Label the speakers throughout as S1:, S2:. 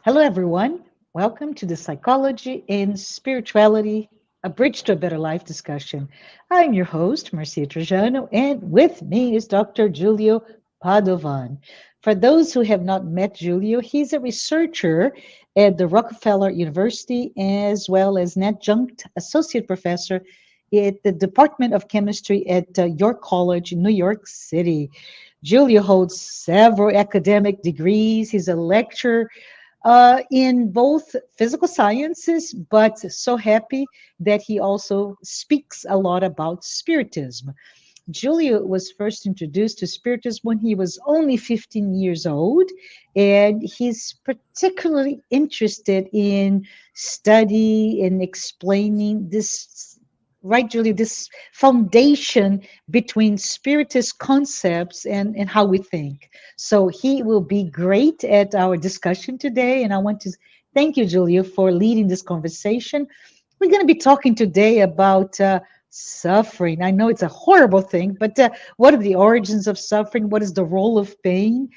S1: Hello, everyone. Welcome to the Psychology and Spirituality, a Bridge to a Better Life discussion. I'm your host, Marcia Trajano, and with me is Dr. Julio Padovan. For those who have not met Julio, he's a researcher at the Rockefeller University, as well as an adjunct associate professor at the Department of Chemistry at York College in New York City. Julio holds several academic degrees. He's a lecturer in both physical sciences, but so happy that he also speaks a lot about spiritism. Julio was first introduced to spiritism when he was only 15 years old, and he's particularly interested in study and explaining this, right, Julio, this foundation between spiritist concepts and how we think. So he will be great at our discussion today, and I want to thank you, Julio, for leading this conversation. We're going to be talking today about suffering. I know it's a horrible thing, but what are the origins of suffering? What is the role of pain?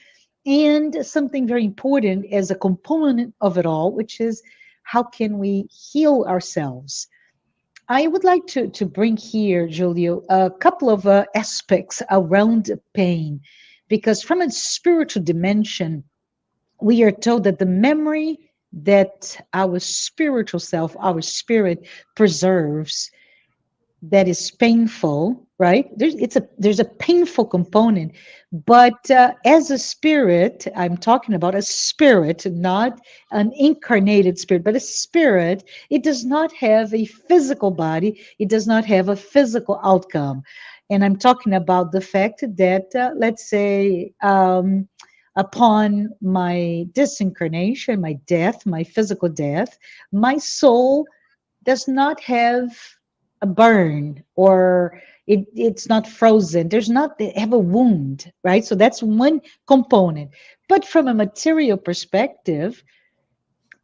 S1: And something very important as a component of it all, which is how can we heal ourselves? I would like to bring here, Julio, a couple of aspects around pain, because from a spiritual dimension, we are told that the memory that our spiritual self, our spirit preserves, that is painful, right? There's a painful component, but as a spirit, I'm talking about a spirit, not an incarnated spirit, but a spirit. It does not have a physical body. It does not have a physical outcome, and I'm talking about the fact that let's say. Upon my disincarnation, my death, my physical death, my soul does not have a burn or it's not frozen. There's not, they have a wound, right? So that's one component. But from a material perspective,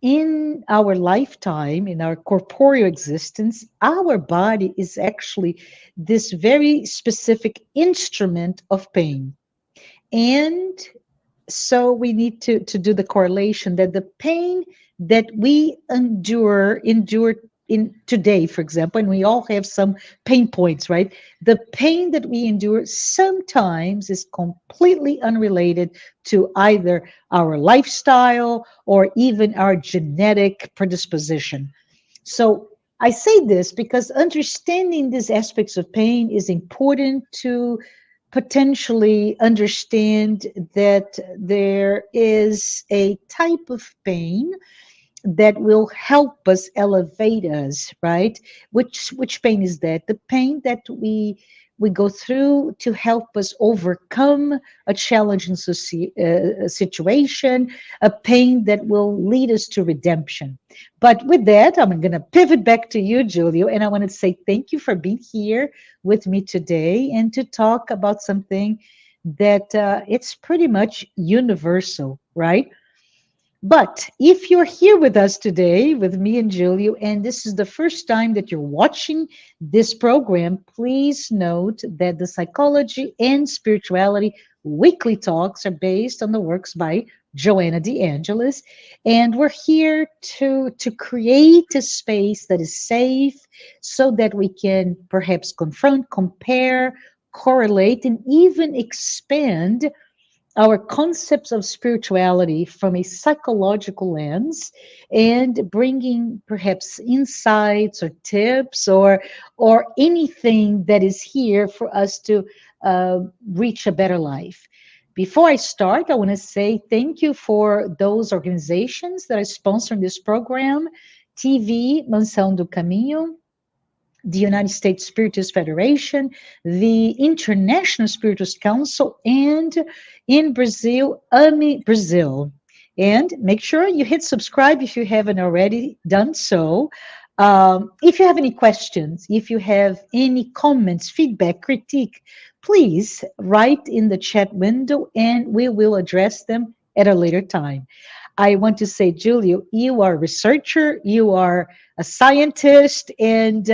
S1: in our lifetime, in our corporeal existence, our body is actually this very specific instrument of pain. And so we need to do the correlation that the pain that we endure in today, for example, and we all have some pain points, right? The pain that we endure sometimes is completely unrelated to either our lifestyle or even our genetic predisposition. So I say this because understanding these aspects of pain is important to potentially understand that there is a type of pain that will help us elevate us, right? Which pain is that? The pain that we go through to help us overcome a challenging situation, a pain that will lead us to redemption. But with that, I'm going to pivot back to you, Julio, and I want to say thank you for being here with me today and to talk about something that it's pretty much universal, right? But if you're here with us today, with me and Julio, and this is the first time that you're watching this program, please note that the Psychology and Spirituality weekly talks are based on the works by Joanna de Angelis. And we're here to create a space that is safe so that we can perhaps confront, compare, correlate, and even expand our concepts of spirituality from a psychological lens and bringing perhaps insights or tips or anything that is here for us to reach a better life. Before I start, I want to say thank you for those organizations that are sponsoring this program: TV Mansão do Caminho, the United States Spiritist Federation, the International Spiritist Council, and in Brazil, AMI Brazil. And make sure you hit subscribe if you haven't already done so. If you have any questions, if you have any comments, feedback, critique, please write in the chat window and we will address them at a later time. I want to say, Julio, you are a researcher, you are a scientist, and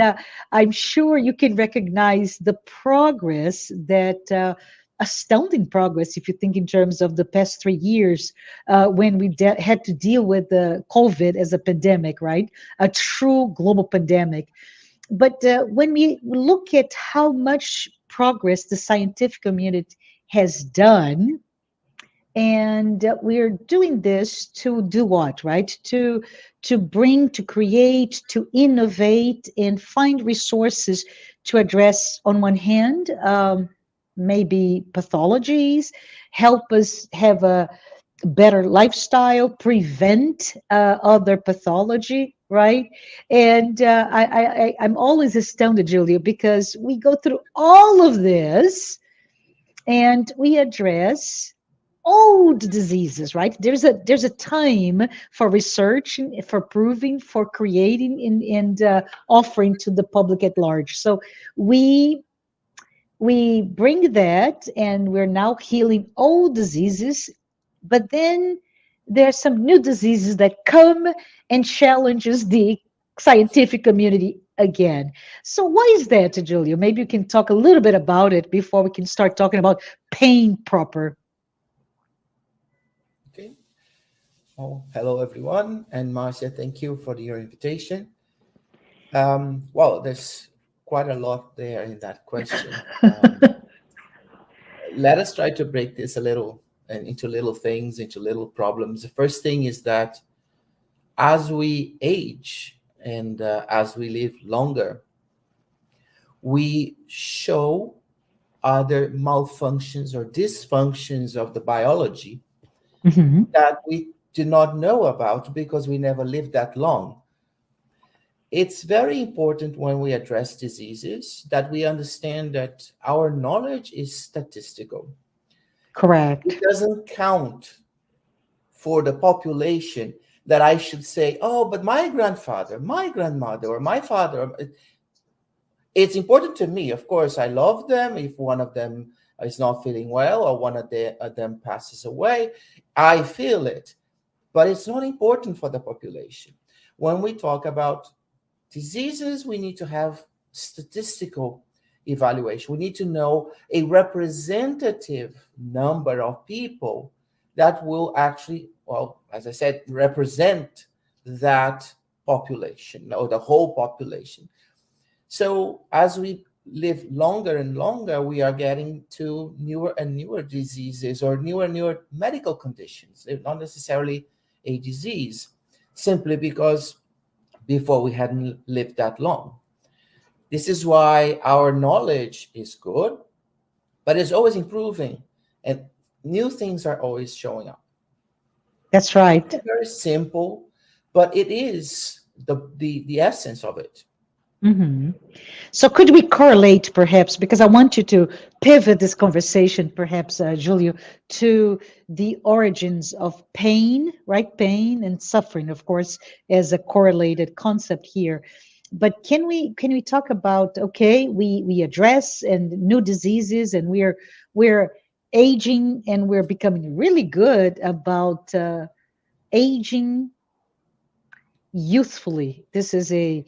S1: I'm sure you can recognize the progress that astounding progress if you think in terms of the past 3 years, when we had to deal with the COVID as a pandemic, right? A true global pandemic. But when we look at how much progress the scientific community has done, and we're doing this to do what, right? To bring, to create, to innovate, and find resources to address, on one hand, maybe pathologies, help us have a better lifestyle, prevent other pathology, right? And I'm always astounded, Julia, because we go through all of this and we address old diseases, right? There's a time for research and for proving, for creating, and offering to the public at large. So we we bring that, and we're now healing old diseases, but then there's some new diseases that come and challenges the scientific community again. So why is that, Julio? Maybe you can talk a little bit about it before we can start talking about pain proper.
S2: Okay. Oh, hello everyone, and Marcia, thank you for your invitation. Well, there's quite a lot there in that question. Let us try to break this a little and into little things, into little problems. The first thing is that as we age and as we live longer, we show other malfunctions or dysfunctions of the biology
S1: Mhm.
S2: that we do not know about because we never lived that long. It's very important when we address diseases that we understand that our knowledge is statistical. It
S1: Correct.
S2: doesn't count for the population that I should say, oh, but my grandfather, my grandmother, or my father. It's important to me. Of course, I love them. If one of them is not feeling well or one of them passes away, I feel it. But it's not important for the population. When we talk about diseases, we need to have statistical evaluation. We need to know a representative number of people that will actually, well, as I said, represent that population or the whole population. So as we live longer and longer, we are getting to newer and newer diseases or newer and newer medical conditions. They're not necessarily a disease, simply because before we hadn't lived that long. This is why our knowledge is good, but it's always improving and new things are always showing up.
S1: That's right.
S2: It's very simple, but it is the essence of it.
S1: Hmm. So could we correlate perhaps, because I want you to pivot this conversation perhaps, Julio, to the origins of pain, right? Pain and suffering, of course, as a correlated concept here. But can we talk about, okay, we address and new diseases, and we're aging, and we're becoming really good about aging youthfully. This is a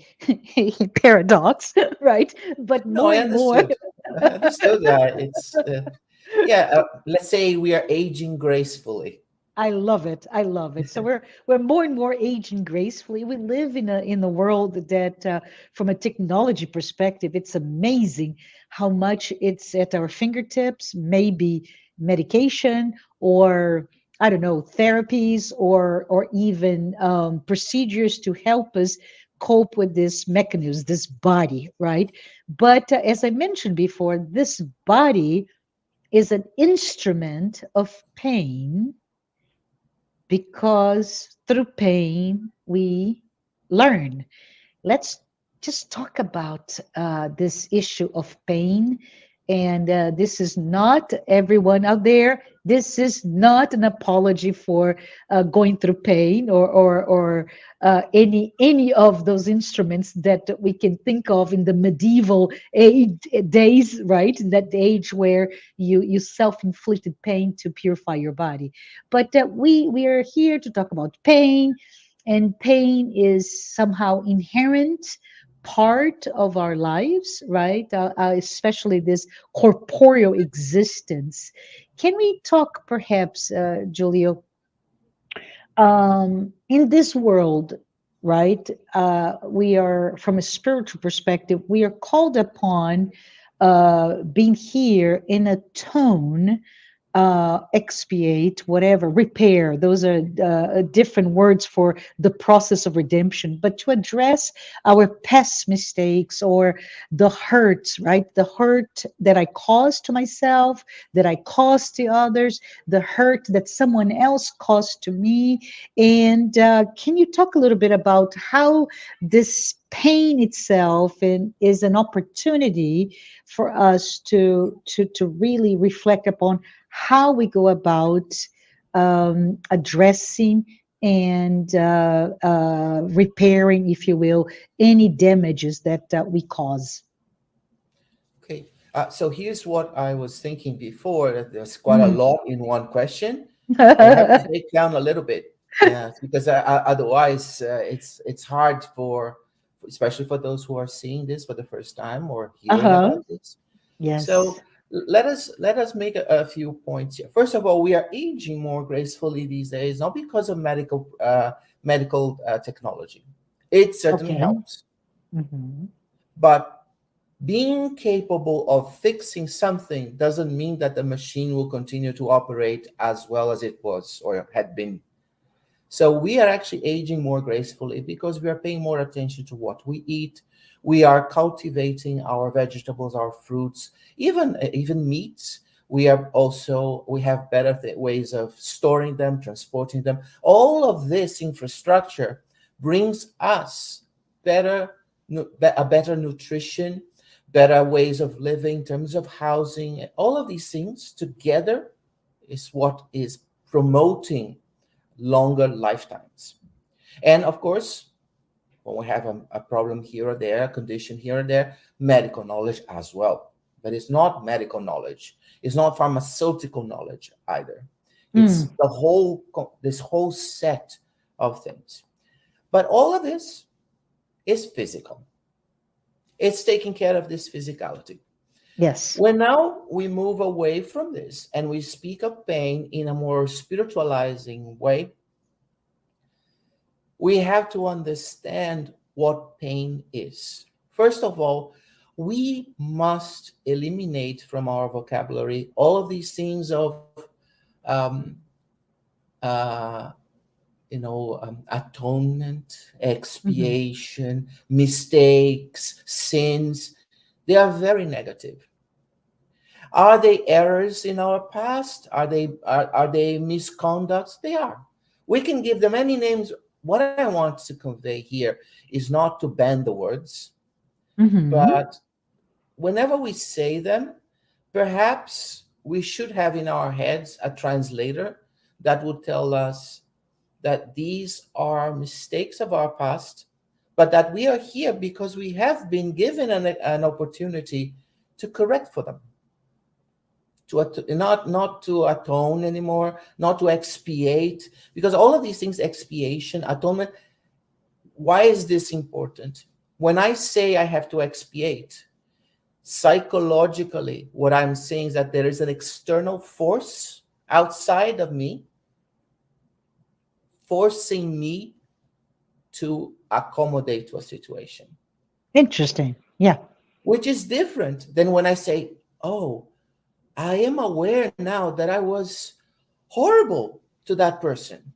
S1: paradox, right? But
S2: No,
S1: more
S2: I
S1: and more,
S2: understood. I understood that. Yeah, let's say we are aging gracefully.
S1: I love it. I love it. So we're more and more aging gracefully. We live in a world that, from a technology perspective, it's amazing how much it's at our fingertips. Maybe medication, or I don't know, therapies, or even procedures to help us cope with this mechanism, this body, right? But as I mentioned before, this body is an instrument of pain, because through pain we learn. Let's just talk about this issue of pain. And this is not, everyone out there, this is not an apology for going through pain, or any of those instruments that we can think of in the medieval age, days, right? In that age where you self-inflicted pain to purify your body. But we are here to talk about pain, and pain is somehow inherent part of our lives, right? Especially this corporeal existence. Can we talk perhaps, Julio, in this world, right? We are, from a spiritual perspective, we are called upon being here in a tone, expiate, whatever, repair. Those are different words for the process of redemption, but to address our past mistakes or the hurts, right? The hurt that I caused to myself, that I caused to others, the hurt that someone else caused to me. And can you talk a little bit about how this pain itself and is an opportunity for us to really reflect upon how we go about addressing and repairing, if you will, any damages that we cause.
S2: Okay. So here's what I was thinking before, that there's quite a
S1: Mm.
S2: lot in one question. I have to break down a little bit, yeah, because otherwise it's hard for, especially for those who are seeing this for the first time or hearing
S1: Uh-huh.
S2: about this.
S1: Yes.
S2: So let us make a few points here. First of all, we are aging more gracefully these days, not because of medical technology. It certainly
S1: Okay.
S2: helps,
S1: Hmm.
S2: but being capable of fixing something doesn't mean that the machine will continue to operate as well as it was or had been. So we are actually aging more gracefully because we are paying more attention to what we eat. We are cultivating our vegetables, our fruits, even meats. We have better ways of storing them, transporting them. All of this infrastructure brings us better a better nutrition, better ways of living in terms of housing. All of these things together is what is promoting longer lifetimes. And of course, when we have a problem here or there, a condition here or there, medical knowledge as well. But it's not medical knowledge. It's not pharmaceutical knowledge either. It's
S1: Mm.
S2: this whole set of things. But all of this is physical. It's taking care of this physicality.
S1: Yes.
S2: When now we move away from this and we speak of pain in a more spiritualizing way, we have to understand what pain is. First of all, we must eliminate from our vocabulary all of these things of um, uh, atonement,
S1: Hmm.
S2: expiation, mistakes, sins. They are very negative. Are they errors in our past? Are they misconducts? They are. We can give them any names. What I want to convey here is not to bend the words,
S1: Hmm.
S2: but whenever we say them, perhaps we should have in our heads a translator that would tell us that these are mistakes of our past, but that we are here because we have been given an opportunity to correct for them, not to atone anymore, not to expiate, because all of these things, expiation, atonement. Why is this important? When I say I have to expiate, psychologically, what I'm saying is that there is an external force outside of me forcing me to accommodate to a situation,
S1: Interesting. Yeah.
S2: which is different than when I say, oh, I am aware now that I was horrible to that person,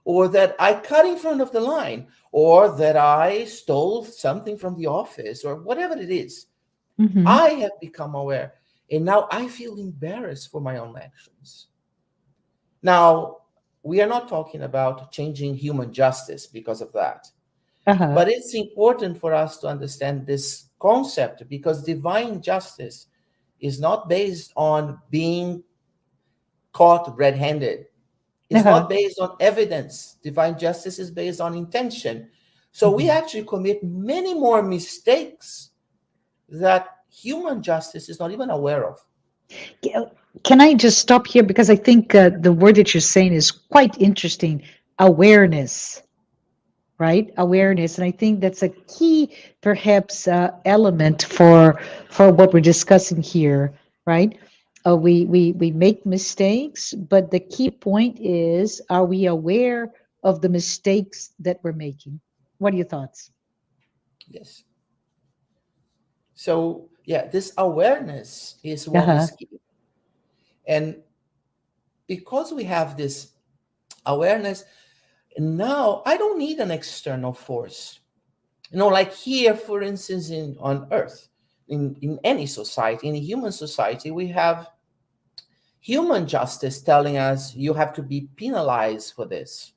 S2: or that I cut in front of the line, or that I stole something from the office, or whatever it is.
S1: Hmm.
S2: I have become aware, and now I feel embarrassed for my own actions. Now, we are not talking about changing human justice because of that,
S1: Uh-huh.
S2: but it's important for us to understand this concept because divine justice is not based on being caught red handed. It's
S1: Uh-huh.
S2: not based on evidence. Divine justice is based on intention. So we
S1: Hmm.
S2: actually commit many more mistakes that human justice is not even aware of.
S1: Can I just stop here because I think the word that you're saying is quite interesting. Awareness. right? Awareness, and I think that's a key, perhaps, element for what we're discussing here, right? We make mistakes, but the key point is, are we aware of the mistakes that we're making? What are your thoughts?
S2: Yes. So, yeah, this awareness is what
S1: Uh-huh.
S2: is key. And because we have this awareness, now I don't need an external force. Like here, for instance, on Earth, in any society, in a human society, we have human justice telling us you have to be penalized for this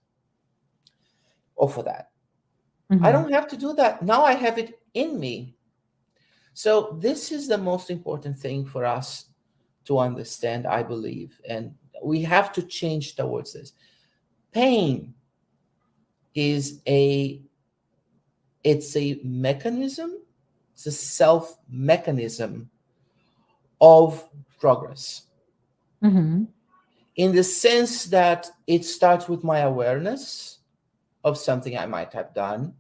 S2: or for that. I
S1: Hmm.
S2: don't have to do that. Now I have it in me. So, this is the most important thing for us to understand, I believe. And we have to change towards this. Pain is a mechanism, it's a self mechanism of progress,
S1: Hmm.
S2: in the sense that it starts with my awareness of something I might have done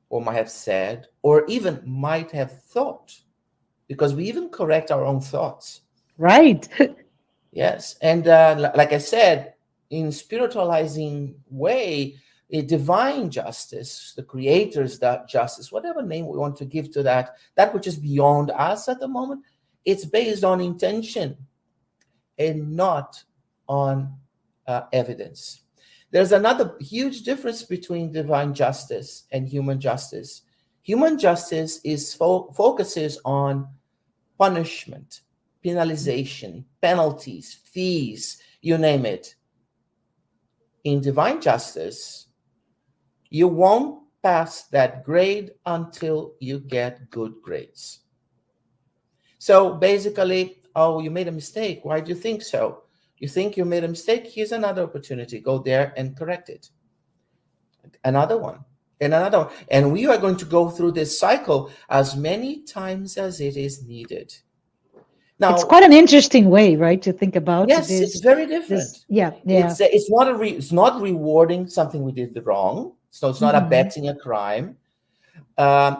S2: or might have said or even might have thought, because we even correct our own thoughts.
S1: Right.
S2: Yes, and like I said, in spiritualizing way, a divine justice, the creator's that justice, whatever name we want to give to that which is beyond us at the moment, it's based on intention and not on evidence. There's another huge difference between divine justice and human justice. Human justice is focuses on punishment, penalization, penalties, fees, you name it. In divine justice, you won't pass that grade until you get good grades. So basically, oh, you made a mistake. Why do you think so? You think you made a mistake? Here's another opportunity. Go there and correct it. Another one. And another one. And we are going to go through this cycle as many times as it is needed.
S1: It's
S2: Now,
S1: quite an interesting way, right, to think about
S2: yes, it's very
S1: this.
S2: different.
S1: Yeah, yeah.
S2: It's not rewarding something we did wrong. So it's not
S1: Hmm.
S2: abetting a crime.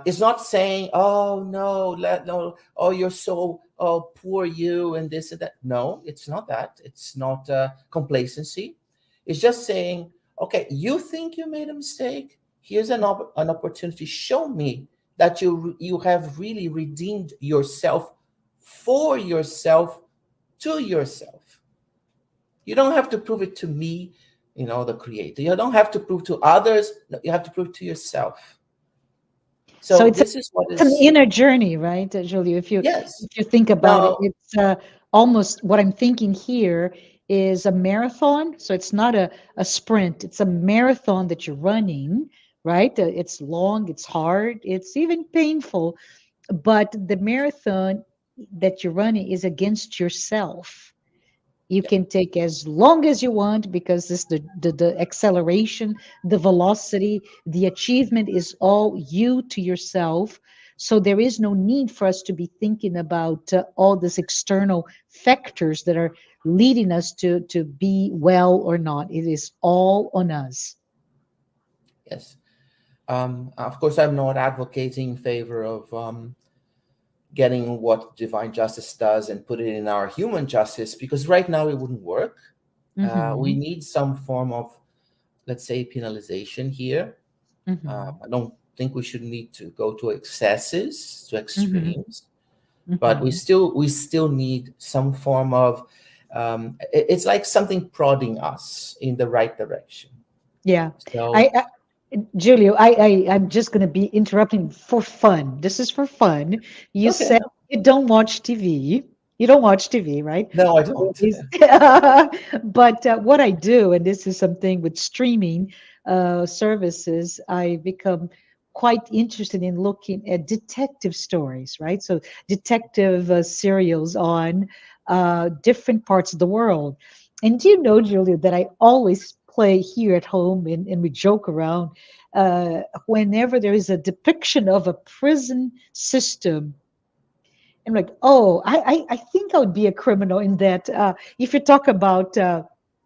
S2: It's not saying, "Oh no, no, oh you're so poor you and this and that." No, it's not that. It's not complacency. It's just saying, "Okay, you think you made a mistake. Here's an opportunity. Show me that you have really redeemed yourself for yourself to yourself. You don't have to prove it to me, the creator. You don't have to prove to others. No, you have to prove to yourself."
S1: So
S2: So this is what
S1: it's an
S2: is.
S1: inner journey, right, Julio?
S2: Yes.
S1: If you think about it,
S2: Now,
S1: it's almost what I'm thinking here is a marathon. So it's not a sprint; it's a marathon that you're running, right? It's long, it's hard, it's even painful, but the marathon that you're running is against yourself. You
S2: yeah,
S1: can take as long as you want because this the acceleration, the velocity, the achievement is all you to yourself. So there is no need for us to be thinking about all these external factors that are leading us to be well or not. It is all on us.
S2: yes. Of course, I'm not advocating in favor of getting what divine justice does and put it in our human justice, because right now it wouldn't work. We
S1: Hmm.
S2: need some form of, let's say, penalization here.
S1: Hmm.
S2: I don't think we should need to go to excesses, to
S1: Hmm.
S2: extremes, but we
S1: Hmm.
S2: still need some form of. It's like something prodding us in the right direction.
S1: Yeah.
S2: So,
S1: I Julio, I'm just going to be interrupting for fun. This is for fun. You
S2: okay.
S1: said you don't watch TV. You don't watch TV, right?
S2: No, I
S1: So
S2: don't.
S1: but what I do, and this is something with streaming services, I become quite interested in looking at detective stories, right? So detective serials on different parts of the world. And do you know, Julia, that I always play here at home and we joke around whenever there is a depiction of a prison system. I'm like, oh, I think I would be a criminal in that. If you talk about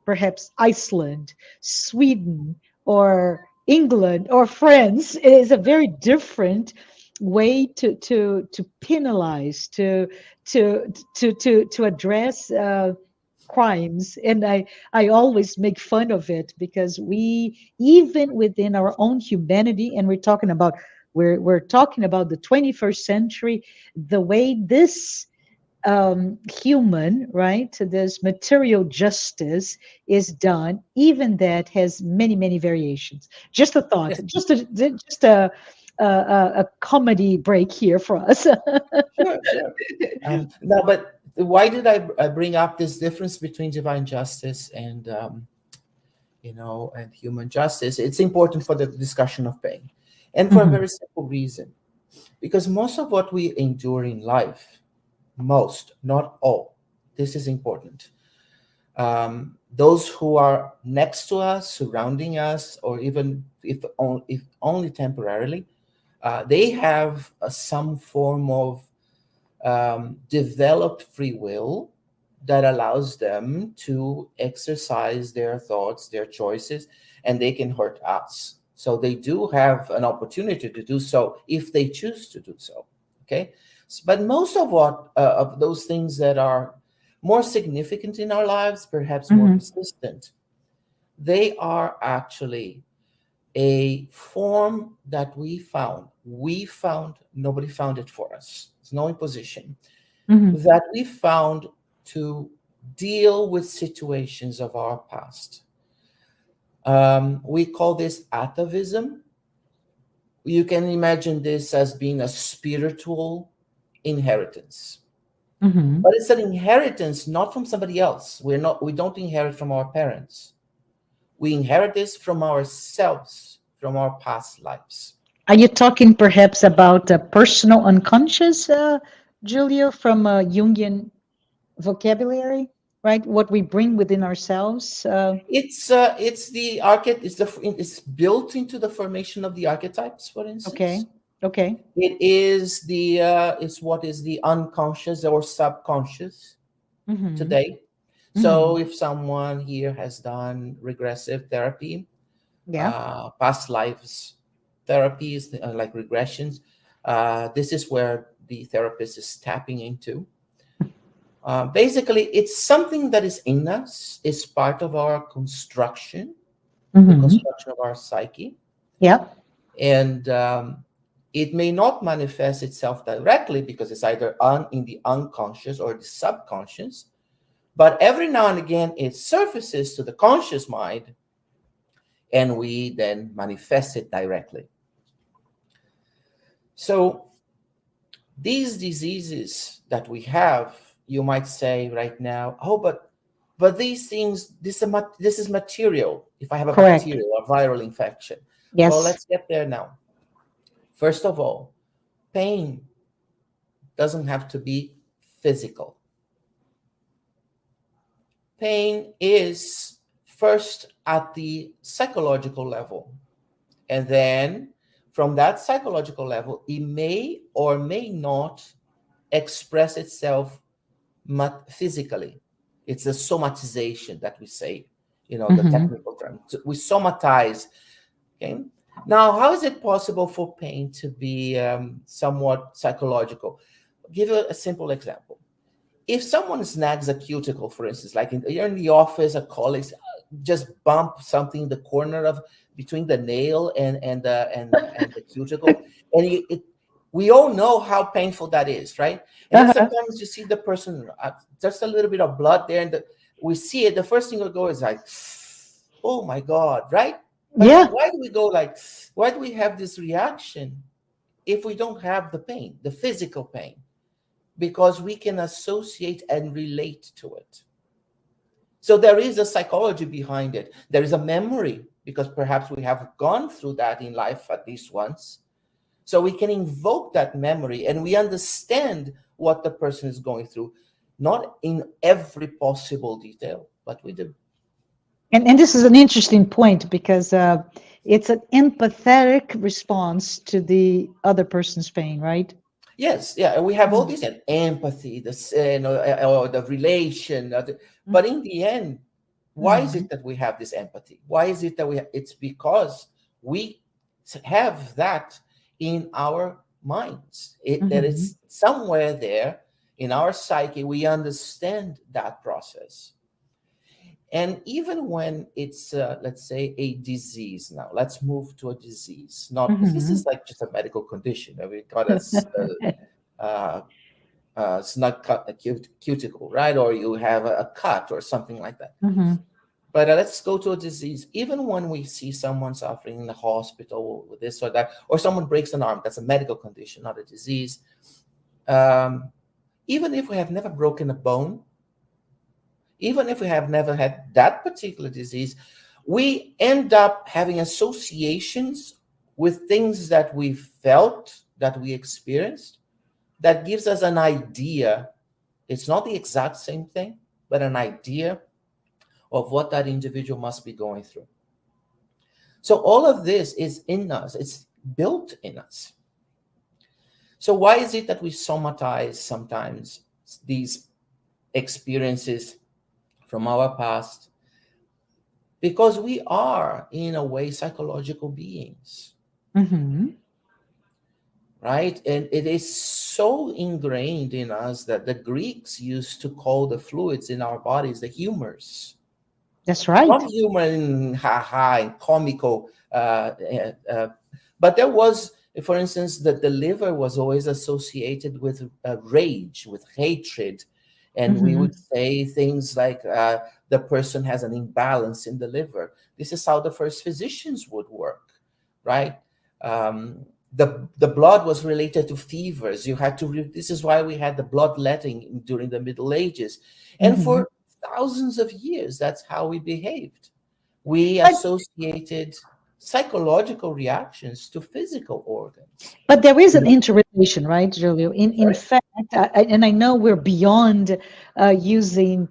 S1: perhaps Iceland, Sweden, or England or France is a very different way to penalize, to address crimes. And I always make fun of it because we, even within our own humanity, and we're talking about the 21st century, the way this human, right? So there's material justice is done, even that has many, many variations. Just a thought,
S2: Yes,
S1: just a comedy break here for us.
S2: sure, sure. Now, but why did I bring up this difference between divine justice and and human justice? It's important for the discussion of pain, and for a
S1: Mhm,
S2: very simple reason, because most of what we endure in life, most, not all, this is important. Those who are next to us, surrounding us, or even if only temporarily, they have some form of developed free will that allows them to exercise their thoughts, their choices, and they can hurt us. So they do have an opportunity to do so if they choose to do so. Okay, but most of what of those things that are more significant in our lives, perhaps more
S1: mhm,
S2: persistent, they are actually a form that we found. We found, nobody found it for us. It's no imposition
S1: mhm,
S2: that we found to deal with situations of our past. We call this atavism. You can imagine this as being a spiritual inheritance,
S1: mhm.
S2: but it's an inheritance not from somebody else. We don't inherit from our parents. We inherit this from ourselves, from our past lives.
S1: Are you talking perhaps about personal unconscious, Julio, from Jungian vocabulary, right? What we bring within ourselves.
S2: It's the it's built into the formation of the archetypes, for
S1: Okay,
S2: instance.
S1: okay.
S2: It is it's what is the unconscious or subconscious
S1: Mm-hmm.
S2: today.
S1: Mm-hmm.
S2: So if someone here has done regressive therapy,
S1: Yeah.
S2: past lives therapies, like regressions, this is where the therapist is tapping into. Basically, it's something that is in us, is part of our construction, the
S1: Mm-hmm.
S2: construction of our psyche,
S1: Yeah.
S2: and it may not manifest itself directly because it's either in the unconscious or the subconscious, but every now and again it surfaces to the conscious mind, and we then manifest it directly. So these diseases that we have, you might say right now, oh, but these things, this is material. If I have a
S1: Correct.
S2: bacterial or viral infection, well,
S1: Yes.
S2: let's get there now. First of all, pain doesn't have to be physical. Pain is first at the psychological level, and then from that psychological level, it may or may not express itself physically. It's a somatization that we say, the
S1: Mm-hmm.
S2: technical term. We somatize. Okay. Now, how is it possible for pain to be somewhat psychological? I'll give you a simple example. If someone snags a cuticle, for instance, like you're in the office, a colleague just bump something in the corner of between the nail and the cuticle, and we all know how painful that is, right? And then
S1: Uh-huh.
S2: sometimes you see the person, just a little bit of blood there, and we see it. The first thing we go is like, "Oh my God!" Right? But
S1: Yeah.
S2: why do we go like? Why do we have this reaction if we don't have the pain, the physical pain? Because we can associate and relate to it. So there is a psychology behind it. There is a memory because perhaps we have gone through that in life at least once. So we can invoke that memory and we understand what the person is going through, not in every possible detail, but we do.
S1: And this is an interesting point because it's an empathetic response to the other person's pain, right?
S2: Yes, yeah, and we have all
S1: Mm-hmm.
S2: this and empathy, this or the relation, but in the end, why is
S1: Mm-hmm.
S2: it that we have this empathy? Why is it that it's because We have that in our minds. That
S1: Mhm.
S2: it's somewhere there in our psyche. We understand that process. And even when it's, let's say, a disease, now let's move to a disease, not because this is
S1: Mhm.
S2: like just a medical condition. We got uh, snug cuticle, right? Or you have a cut or something like that.
S1: Mhm.
S2: But let's go to a disease. Even when we see someone suffering in the hospital with this or that, or someone breaks an arm, that's a medical condition, not a disease. Um, Even if we have never broken a bone, even if we have never had that particular disease, we end up having associations with things that we felt, that we experienced, that gives us an idea. It's not the exact same thing, but an idea of what that individual must be going through. So all of this is in us, it's built in us. So why is it that we somatize sometimes these experiences from our past? Because we are, in a way, psychological beings,
S1: Mhm.
S2: right? And it is so ingrained in us that the Greeks used to call the fluids in our bodies the humors.
S1: That's
S2: Not
S1: right.
S2: humor in ha-ha and comical, but there was, for instance, that the liver was always associated with rage, with hatred. And we would
S1: Mhm.
S2: say things like the person has an imbalance in the liver. This is how the first physicians would work, right? The blood was related to fevers. You had to, this is why we had the bloodletting during the Middle Ages. And
S1: Mhm.
S2: for thousands of years, that's how we behaved. We
S1: But
S2: associated psychological reactions to physical organs.
S1: But there is
S2: You
S1: an
S2: know,
S1: interrelation, right, Julio? In
S2: sorry?
S1: fact, and I know we're beyond using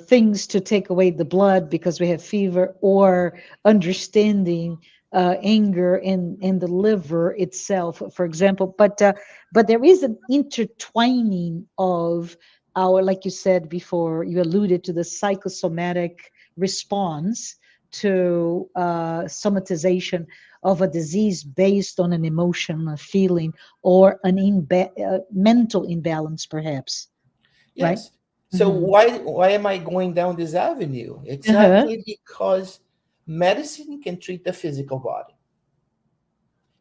S1: things to take away the blood because we have fever, or understanding anger in the liver itself, for example. But there is an intertwining of our, like you said before, you alluded to the psychosomatic response to somatization of a disease based on an emotion, a feeling, or an mental imbalance, perhaps, right?
S2: Yes. So
S1: Mm-hmm.
S2: why am I going down this avenue?
S1: Uh-huh.
S2: Exactly because medicine can treat the physical body.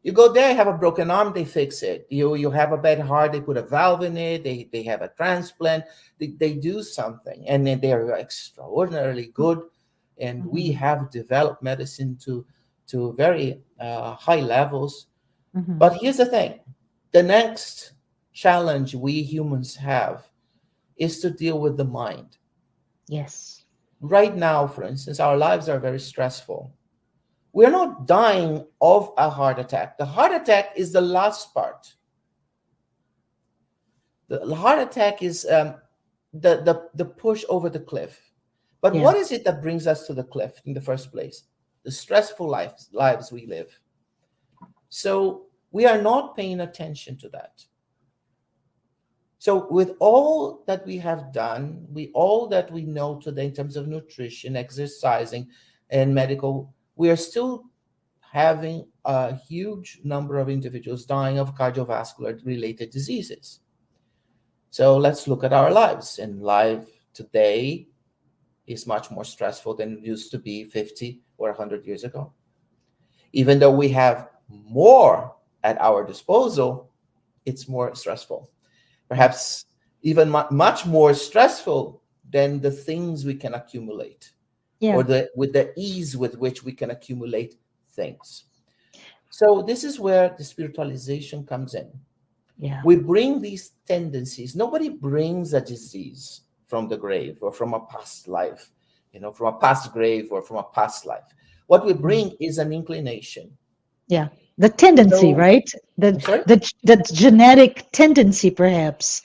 S2: You go there, you have a broken arm, they fix it. You have a bad heart, they put a valve in it, they have a transplant, they do something, and then they are extraordinarily good. And we
S1: Mm-hmm.
S2: have developed medicine to very high levels.
S1: Mm-hmm.
S2: But here's the thing: the next challenge we humans have is to deal with the mind.
S1: Yes.
S2: Right now, for instance, our lives are very stressful. We're not dying of a heart attack. The heart attack is the last part. The heart attack is the push over the cliff. But
S1: Yeah.
S2: what is it that brings us to the cliff in the first place? The stressful lives we live. So we are not paying attention to that. So with all that we have done, we all that we know today in terms of nutrition, exercising, and medical, we are still having a huge number of individuals dying of cardiovascular related diseases. So let's look at our lives. And life today is much more stressful than it used to be 50 or 100 years ago. Even though we have more at our disposal, it's more stressful.
S1: Yeah.
S2: Perhaps even much more stressful than the things we can accumulate,
S1: Yeah.
S2: or with the ease with which we can accumulate things. So this is where the spiritualization comes in.
S1: Yeah.
S2: We bring these tendencies. Nobody brings a disease from the grave or from a past life, from a past grave or from a past life. What we
S1: Mhm.
S2: bring is an inclination.
S1: Yeah. The tendency,
S2: So,
S1: right?
S2: I'm sorry?
S1: The genetic tendency, perhaps,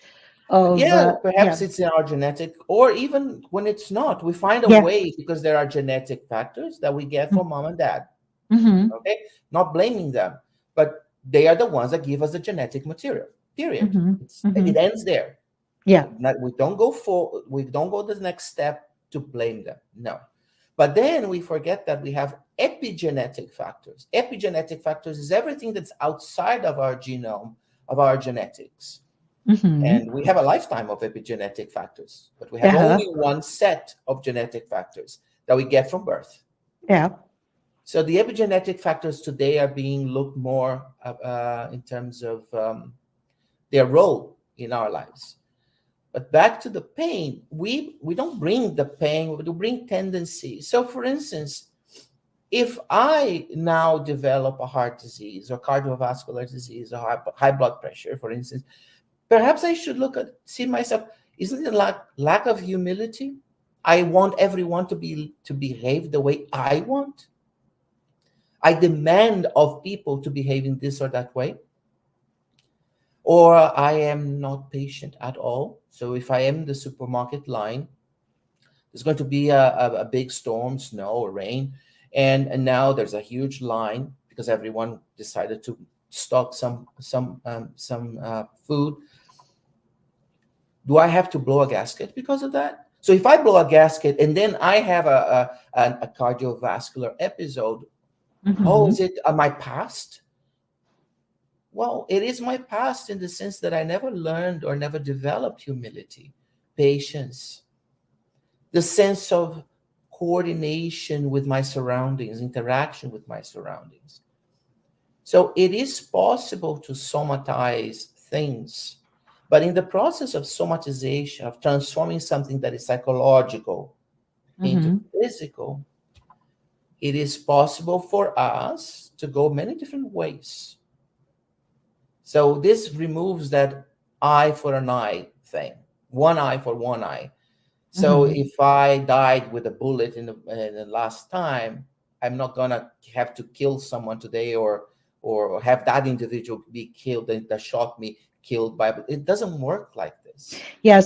S1: of
S2: Yeah,
S1: yeah.
S2: perhaps it's in our genetic, or even when it's not, we find a
S1: Yeah.
S2: way because there are genetic factors that we get from mom and dad.
S1: Mm-hmm.
S2: Okay, not blaming them, but they are the ones that give us the genetic material. Period.
S1: Mm-hmm. Mm-hmm.
S2: It ends there.
S1: Yeah.
S2: We don't go the next step to blame them. No, But then we forget that we have epigenetic factors. Epigenetic factors is everything that's outside of our genome, of our genetics.
S1: Mm-hmm.
S2: And we have a lifetime of epigenetic factors, but we have
S1: Uh-huh.
S2: only one set of genetic factors that we get from birth.
S1: Yeah.
S2: So the epigenetic factors today are being looked more in terms of their role in our lives. But back to the pain, we don't bring the pain, we do bring tendencies. So for instance, if I now develop a heart disease or cardiovascular disease or high blood pressure, for instance, perhaps I should see myself, isn't it lack of humility? I want everyone to behave the way I want. I demand of people to behave in this or that way. Or I am not patient at all. So if I am in the supermarket line, there's going to be a big storm, snow or rain, and now there's a huge line because everyone decided to stock some food. Do I have to blow a gasket because of that? So if I blow a gasket and then I have a cardiovascular episode, oh,
S1: Mm-hmm.
S2: is it my past? Well, it is my past in the sense that I never learned or never developed humility, patience, the sense of coordination with my surroundings, interaction with my surroundings. So it is possible to somatize things, but in the process of somatization, of transforming something that is psychological into
S1: Mm-hmm.
S2: physical, it is possible for us to go many different ways. So this removes that eye for an eye thing, one eye for one eye. So
S1: Mm-hmm.
S2: if I died with a bullet in the last time, I'm not gonna have to kill someone today or have that individual be killed that shot me killed by. But it doesn't work like this.
S1: Yeah,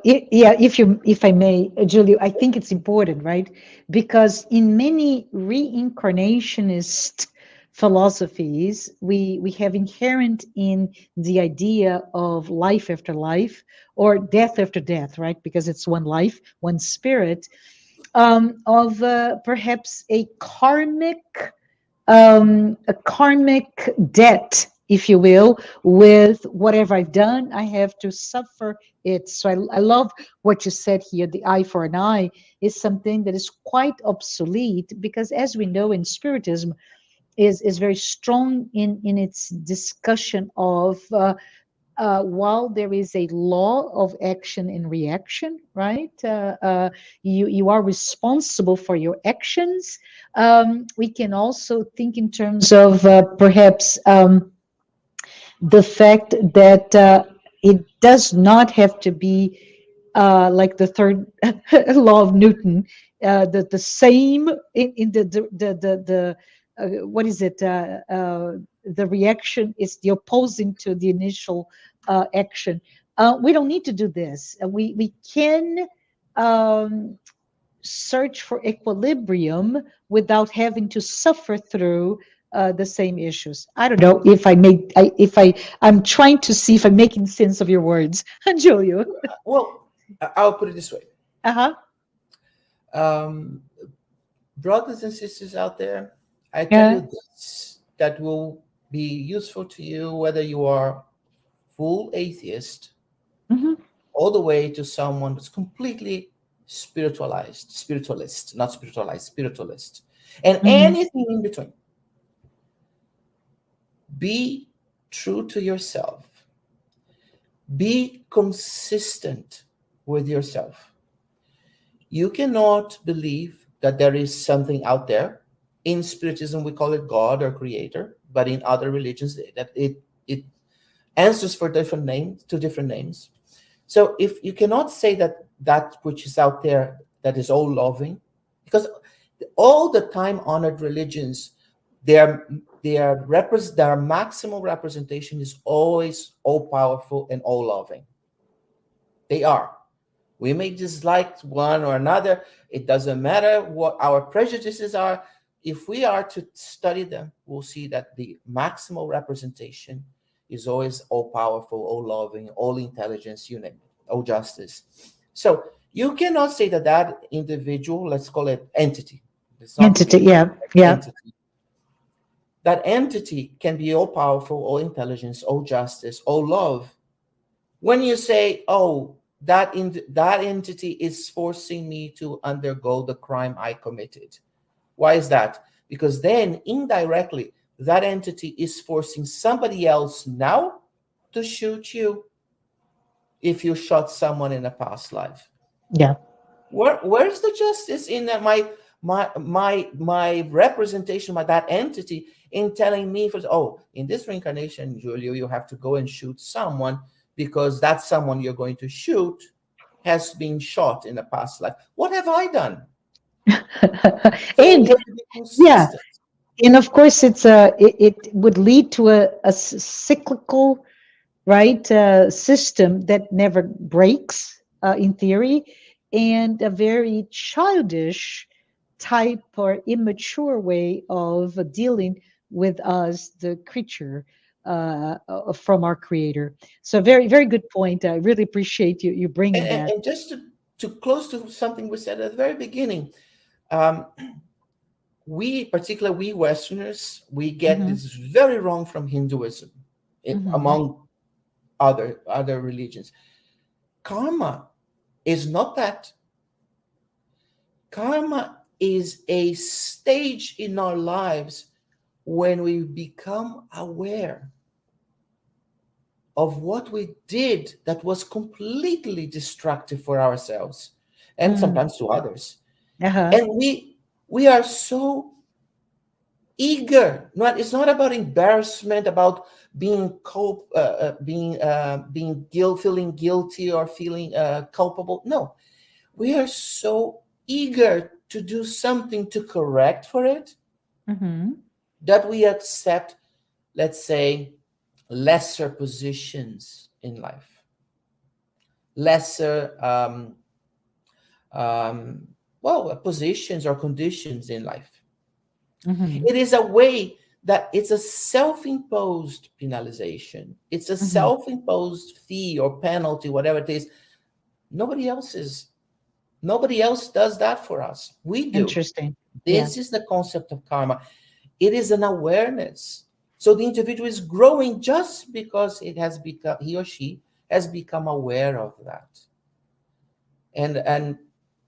S1: yeah, if I may, Julio, I think it's important, right? Because in many reincarnationist philosophies, we have inherent in the idea of life after life or death after death, right? Because it's one life, one spirit, of perhaps a karmic debt, if you will, with whatever I've done. I have to suffer it. So I love what you said here. The eye for an eye is something that is quite obsolete because, as we know, in Spiritism, is very strong in its discussion of while there is a law of action and reaction, right? You are responsible for your actions. We can also think in terms of perhaps the fact that it does not have to be like the third law of Newton, the same in the what is it? The reaction is the opposing to the initial action. We don't need to do this. We can search for equilibrium without having to suffer through the same issues. I don't know if I make if I'm trying to see if I'm making sense of your words, Julio.
S2: Well, I'll put it this way.
S1: Uh huh.
S2: Um, Brothers and sisters out there, I tell
S1: Yeah.
S2: you this that will be useful to you whether you are full atheist
S1: Hmm.
S2: all the way to someone who's completely spiritualist, not spiritualized, spiritualist, and
S1: Hmm.
S2: anything in between. Be true to yourself. Be consistent with yourself. You cannot believe that there is something out there. In Spiritism, we call it God or Creator, but in other religions, that it answers for different names to different names. So if you cannot say that that which is out there that is all loving, because all the time honored religions, their maximal representation is always all powerful and all loving. They are. We may dislike one or another. It doesn't matter what our prejudices are. If we are to study them, we'll see that the maximal representation is always all powerful, all loving, all intelligence, you name it, all justice. So You cannot say that that individual, let's call it entity, it's not
S1: Entity,
S2: being
S1: yeah, yeah,
S2: entity, that entity can be all powerful, all intelligence, all justice, all love. When you say, oh, that entity is forcing me to undergo the crime I committed. Why is that? Because then indirectly, that entity is forcing somebody else now to shoot you if you shot someone in a past life.
S1: yeah.
S2: Where's the justice in that my representation by that entity in telling me for, oh, in this reincarnation, Julio, you have to go and shoot someone because that someone you're going to shoot has been shot in a past life. What have I done? So we
S1: And
S2: have to be
S1: yeah,
S2: consistent.
S1: and of course, it would lead to a cyclical, right, system that never breaks, in theory, and a very childish type or immature way of dealing with us, the creature, from our creator. So very, very good point. I really appreciate you
S2: And,
S1: bringing
S2: and,
S1: that.
S2: and just to close to something we said at the very beginning, um, we, particularly we Westerners, we get
S1: Hmm.
S2: this very wrong from Hinduism,
S1: Hmm.
S2: among other religions. Karma is not that. Karma is a stage in our lives when we become aware of what we did that was completely destructive for ourselves and
S1: Mm.
S2: sometimes to others.
S1: Uh-huh.
S2: And we are so eager. Not, it's not about embarrassment, about being feeling guilty or feeling culpable. No, we are so eager to do something to correct for it
S1: Hmm.
S2: that we accept, let's say, lesser positions in life, lesser um, positions or conditions in life.
S1: Hmm.
S2: It is a way that it's a self-imposed penalization. It's a
S1: Hmm.
S2: self-imposed fee or penalty, whatever it is. Nobody else is. Nobody else does that for us. We do.
S1: Interesting. Yeah.
S2: This is the concept of karma. It is an awareness. So the individual is growing just because he or she has become aware of that. And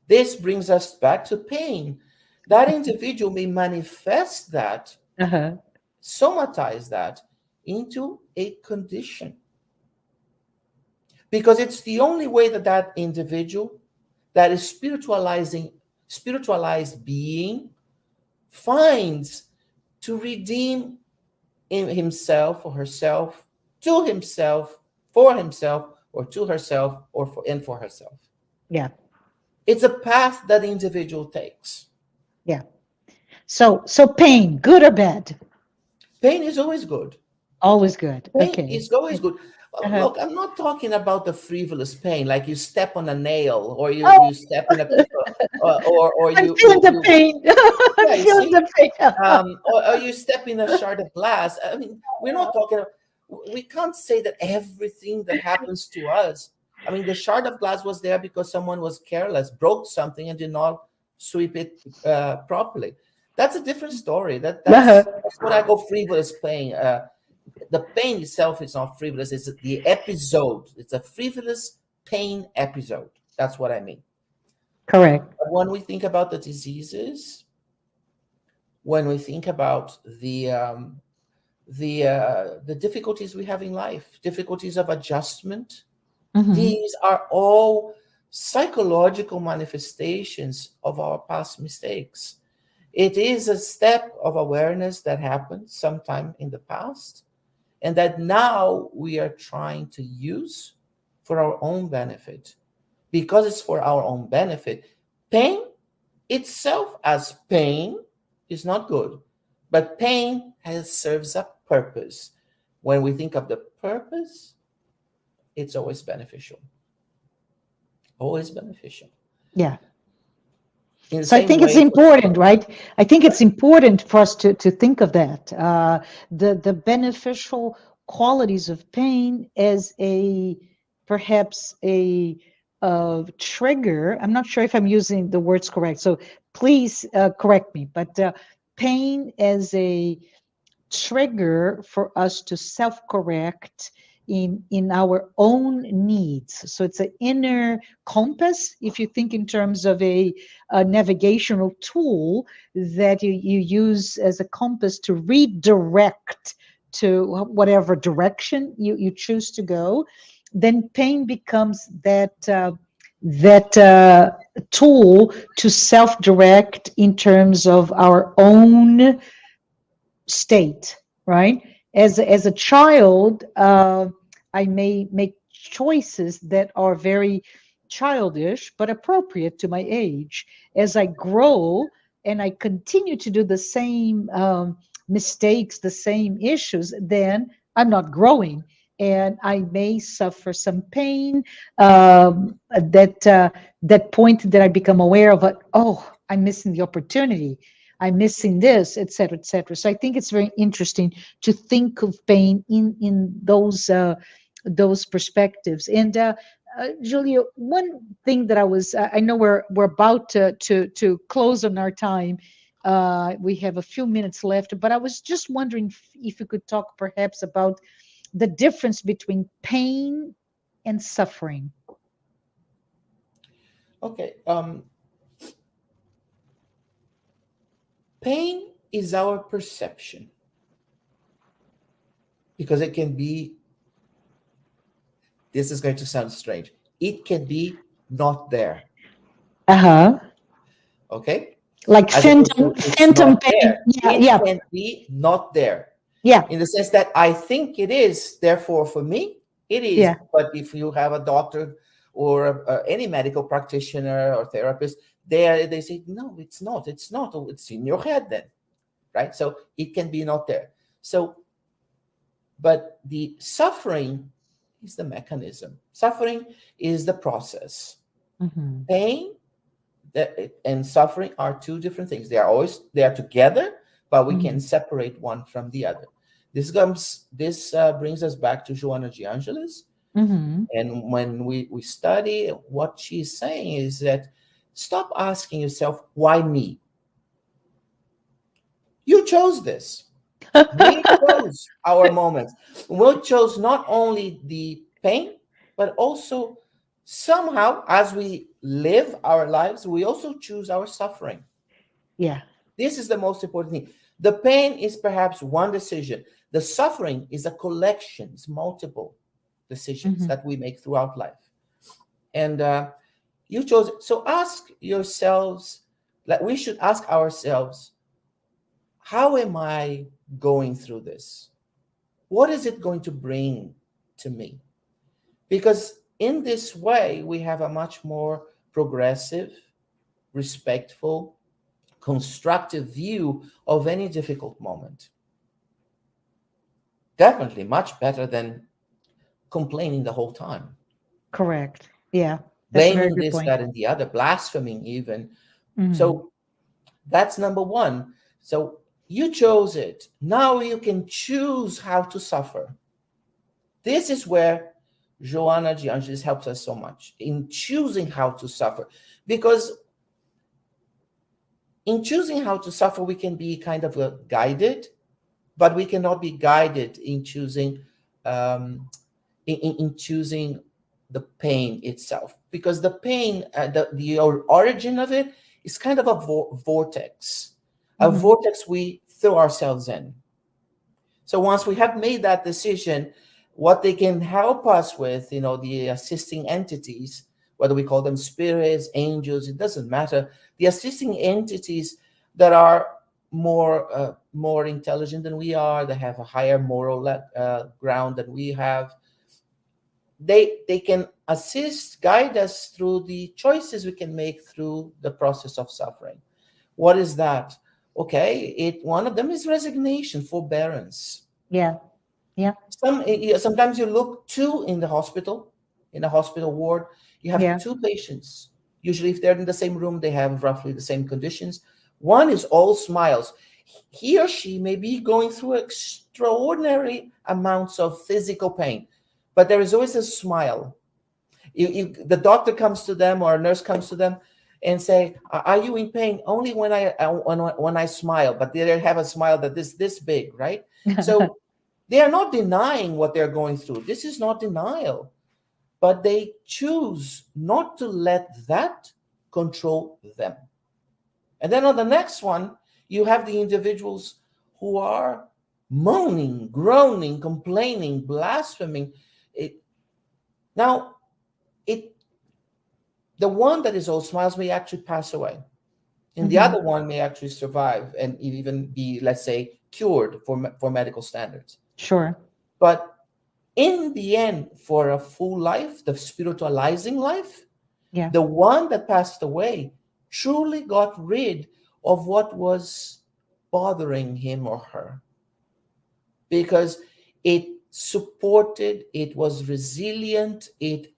S2: this brings us back to pain. That individual may manifest that,
S1: Uh-huh.
S2: somatize that into a condition, because it's the only way that that individual, that is spiritualized being, finds to redeem himself or herself, to himself, for himself, or to herself, for herself.
S1: Yeah.
S2: It's a path that the individual takes.
S1: Yeah. So pain, good or bad?
S2: Pain is always good.
S1: Always good.
S2: Pain
S1: Okay.
S2: is always good.
S1: Uh-huh.
S2: Look, I'm not talking about the frivolous pain, like you step on a nail, or
S1: Oh,
S2: you step in a, or
S1: I'm feeling the pain. I'm
S2: yeah, you
S1: feeling
S2: see,
S1: the pain.
S2: or you step in a shard of glass. I mean, we're not talking. We can't say that everything that happens to us. I mean, the shard of glass was there because someone was careless, broke something, and did not sweep it properly. That's a different story.
S1: Uh-huh.
S2: That's what I call frivolous pain. The pain itself is not frivolous. It's the episode. It's a frivolous pain episode. That's what I mean.
S1: Correct.
S2: But when we think about the diseases, when we think about the difficulties we have in life, difficulties of adjustment,
S1: Hmm.
S2: these are all psychological manifestations of our past mistakes. It is a step of awareness that happened sometime in the past, and that now we are trying to use for our own benefit. Because it's for our own benefit, pain itself as pain is not good, but pain serves a purpose. When we think of the purpose, it's always beneficial. Always beneficial.
S1: Yeah.
S2: In the
S1: So I
S2: same
S1: think it's
S2: way,
S1: important, right? I think it's important for us to think of that. The beneficial qualities of pain as a perhaps a trigger. I'm not sure if I'm using the words correct, so please correct me. But pain as a trigger for us to self-correct in our own needs. So it's an inner compass, if you think in terms of a navigational tool that you use as a compass to redirect to whatever direction you choose to go. Then pain becomes that tool to self-direct in terms of our own state, right? As a child, I may make choices that are very childish but appropriate to my age. As I grow and I continue to do the same mistakes, the same issues, then I'm not growing. And I may suffer some pain. That point that I become aware of, oh, I'm missing the opportunity. I'm missing this, et cetera, et cetera. So I think it's very interesting to think of pain in those perspectives. And Julio, one thing that I know we're about to close on our time. We have a few minutes left, but I was just wondering if you could talk perhaps about the difference between pain and suffering.
S2: Okay. Pain is our perception because it can be, this is going to sound strange, it can be not there.
S1: Uh-huh.
S2: Okay?
S1: Like
S2: As opposed to it's
S1: phantom
S2: not
S1: pain.
S2: there.
S1: Yeah,
S2: It
S1: yeah,
S2: can be not there.
S1: yeah,
S2: In the sense that I think it is, therefore for me, it is.
S1: yeah,
S2: But if you have a doctor or any medical practitioner or therapist, they say, no, it's not. It's not. Oh, it's in your head then, right? So it can be not there. So, but the suffering is the mechanism. Suffering is the process.
S1: hmm,
S2: Pain and suffering are two different things. They are together, but we can
S1: hmm,
S2: separate one from the other. This brings us back to Joanna de Angelis.
S1: hmm.
S2: And when we study, what she's saying is that stop asking yourself, why me? You chose this. We chose our moments. We chose not only the pain, but also somehow, as we live our lives, we also choose our suffering.
S1: Yeah.
S2: This is the most important thing. The pain is perhaps one decision. The suffering is a collection, it's multiple decisions
S1: Hmm.
S2: that we make throughout life. And you chose it. So ask yourselves, like we should ask ourselves, how am I going through this? What is it going to bring to me? Because in this way, we have a much more progressive, respectful, constructive view of any difficult moment. Definitely much better than complaining the whole time,
S1: Correct. Yeah. That's a very
S2: blaming
S1: good
S2: this,
S1: point.
S2: that, and the other, blaspheming even.
S1: Hmm.
S2: So that's number one. So you chose it. Now you can choose how to suffer. This is where Joanna de Angelis helps us so much in choosing how to suffer. Because in choosing how to suffer, we can be kind of guided, but we cannot be guided in choosing in choosing the pain itself, because the pain, the origin of it is kind of a
S1: Hmm.
S2: vortex we throw ourselves in. So once we have made that decision, what they can help us with, the assisting entities, whether we call them spirits, angels, it doesn't matter. The assisting entities that are more intelligent than we are, that have a higher moral ground than we have, they can assist, guide us through the choices we can make through the process of suffering. What is that? Okay, one of them is resignation, forbearance.
S1: Yeah. Yeah.
S2: Sometimes you look two in the hospital, in a hospital ward, you have
S1: Yeah.
S2: two patients. Usually, if they're in the same room, they have roughly the same conditions. One is all smiles. He or she may be going through extraordinary amounts of physical pain, but there is always a smile. The doctor comes to them or a nurse comes to them and say, "Are you in pain?" Only when I smile, but they have a smile that is this big, right? So they are not denying what they're going through. This is not denial, but they choose not to let that control them. And then on the next one, you have the individuals who are moaning, groaning, complaining, blaspheming. It, now, it the one that is all smiles may actually pass away, and the
S1: Hmm.
S2: other one may actually survive and even be, let's say, cured for medical standards.
S1: Sure.
S2: But in the end, for a full life, the spiritualizing life,
S1: Yeah.
S2: the one that passed away truly got rid of what was bothering him or her, because it supported, it was resilient, it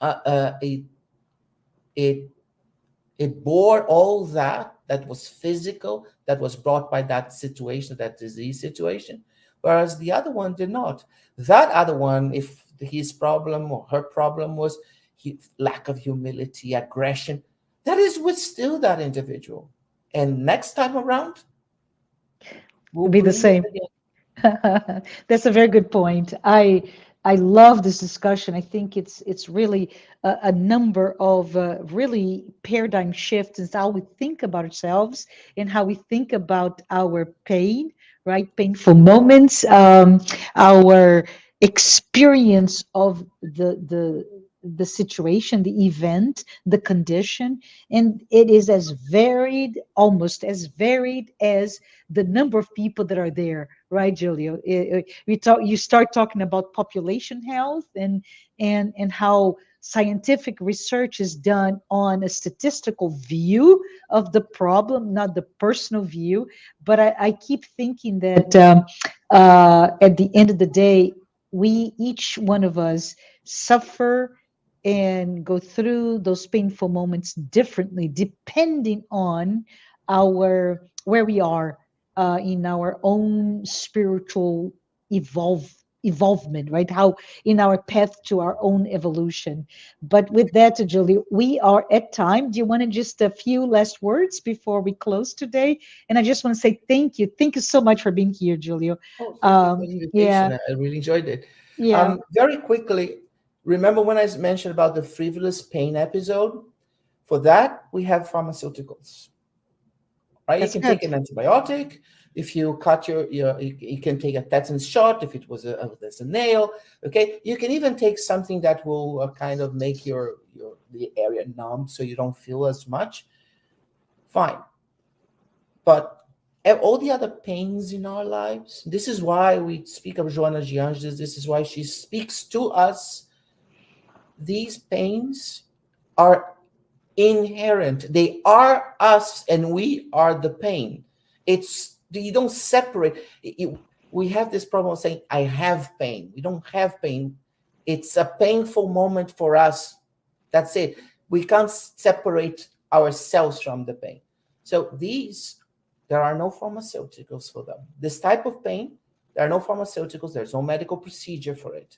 S2: it bore all that was physical, that was brought by that situation, that disease situation, whereas the other one did not. That other one, if his problem or her problem was lack of humility, aggression, that is withstood that individual. And next time around, we'll
S1: Be the
S2: bring it
S1: same.
S2: again.
S1: That's a very good point. I love this discussion. I think it's really a number of really paradigm shifts in how we think about ourselves and how we think about our pain, right? Painful moments, our experience of the situation, the event, the condition, and it is as varied, almost as varied as the number of people that are there, right, Julio? You start talking about population health and how scientific research is done on a statistical view of the problem, not the personal view. But I keep thinking that at the end of the day, we, each one of us, suffer and go through those painful moments differently depending on our where we are in our own spiritual evolvement, right? How in our path to our own evolution. But with that, Julie, we are at time. Do you want to just a few last words before we close today? And I just want to say thank you. Thank you so much for being here, Julio.
S2: Oh, thank you for the
S1: Yeah,
S2: invitation. I really enjoyed it.
S1: yeah,
S2: Very quickly, remember when I mentioned about the frivolous pain episode? For that, we have pharmaceuticals, right? You
S1: that's
S2: can
S1: good.
S2: take an antibiotic. If you cut you can take a tetanus shot if it was there's a nail. Okay, you can even take something that will kind of make your the area numb so you don't feel as much. Fine, but all the other pains in our lives. This is why we speak of Joanna de Angelis. This is why she speaks to us. These pains are inherent. They are us, and we are the pain. It's you don't separate. We have this problem of saying I have pain. We don't have pain. It's a painful moment for us. That's it. We can't separate ourselves from the pain. So there are no pharmaceuticals for them. This type of pain, there are no pharmaceuticals. There's no medical procedure for it.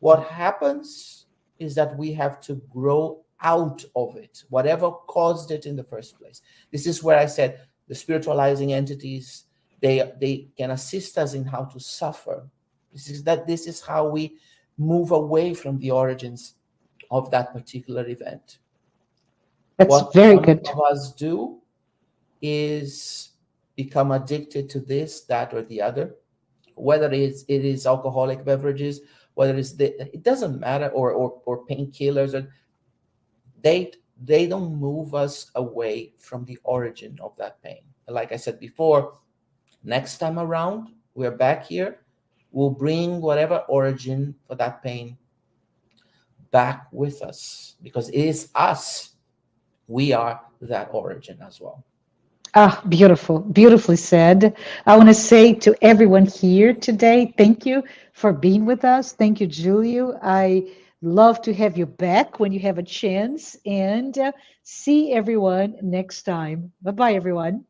S2: What happens is that we have to grow out of it, whatever caused it in the first place. This is where I said the spiritualizing entities, they can assist us in how to suffer. This is how we move away from the origins of that particular event.
S1: That's
S2: What
S1: very
S2: some
S1: good.
S2: of us do is become addicted to this, that, or the other, whether it is alcoholic beverages, whether it doesn't matter, or painkillers, or they don't move us away from the origin of that pain. Like I said before, next time around we're back here, we'll bring whatever origin for that pain back with us, because it is us. We are that origin as well.
S1: Ah, beautiful, beautifully said. I want to say to everyone here today, thank you for being with us. Thank you, Julio. I love to have you back when you have a chance, and see everyone next time. Bye bye, everyone.